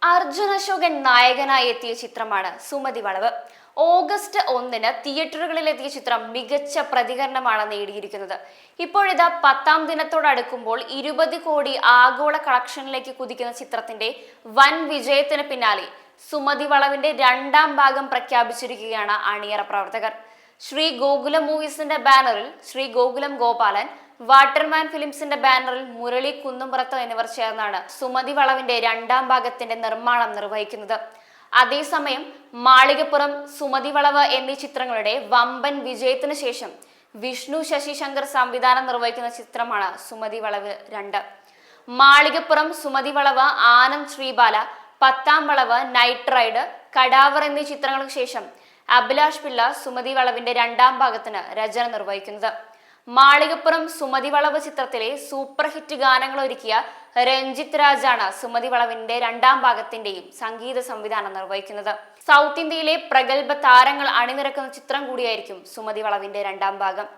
അർജുൻ അശോകൻ നായകനായി എത്തിയ ചിത്രമാണ് സുമതി വളവ്. ഓഗസ്റ്റ് 1-ന് തിയേറ്ററുകളിൽ എത്തിയ ചിത്രം മികച്ച പ്രതികരണമാണ് നേടിയിരിക്കുന്നത്. ഇപ്പോഴിതാ 10-ാം ദിനത്തോടടുക്കുമ്പോൾ 20 കോടി ആഗോള കളക്ഷനിലേക്ക് കുതിക്കുന്ന ചിത്രത്തിന്റെ വൻ വിജയത്തിന് പിന്നാലെ സുമതി വളവിന്റെ 2-ാം ഭാഗം പ്രഖ്യാപിച്ചിരിക്കുകയാണ് അണിയറ പ്രവർത്തകർ. ശ്രീ ഗോകുലം മൂവീസിന്റെ ബാനറിൽ ശ്രീ ഗോകുലം ഗോപാലൻ, വാട്ടർമാൻ ഫിലിംസിന്റെ ബാനറിൽ മുരളി കുന്നുംപുറത്ത് എന്നിവർ ചേർന്നാണ് സുമതി വളവിന്റെ 2-ാം ഭാഗത്തിന്റെ നിർമ്മാണം നിർവഹിക്കുന്നത്. അതേസമയം മാളികപ്പുറം, സുമതി വളവ് എന്നീ ചിത്രങ്ങളുടെ വമ്പൻ വിജയത്തിന് ശേഷം വിഷ്ണു ശശി ശങ്കർ സംവിധാനം നിർവഹിക്കുന്ന ചിത്രമാണ് സുമതി വളവ് 2. മാളികപ്പുറം, സുമതി വളവ്, ആനന്ദ് ശ്രീബാല, 10-ാം വളവ്, നൈറ്റ് റൈഡ്, കടാവർ എന്നീ ചിത്രങ്ങൾക്ക് ശേഷം അഭിലാഷ് പിള്ള സുമതി വളവിന്റെ 2-ാം ഭാഗത്തിന് രചന നിർവഹിക്കുന്നത്. മാളികപ്പുറം സുമതി വളവ് ചിത്രത്തിലെ സൂപ്പർ ഹിറ്റ് ഗാനങ്ങൾ ഒരുക്കിയ രഞ്ജിത്ത് രാജാണ് സുമതി വളവിന്റെ 2-ാം ഭാഗത്തിന്റെയും സംഗീത സംവിധാനം നിർവഹിക്കുന്നത്. സൗത്ത് ഇന്ത്യയിലെ പ്രഗത്ഭ താരങ്ങൾ അണിനിരക്കുന്ന ചിത്രം കൂടിയായിരിക്കും സുമതി വളവിന്റെ 2-ാം ഭാഗം.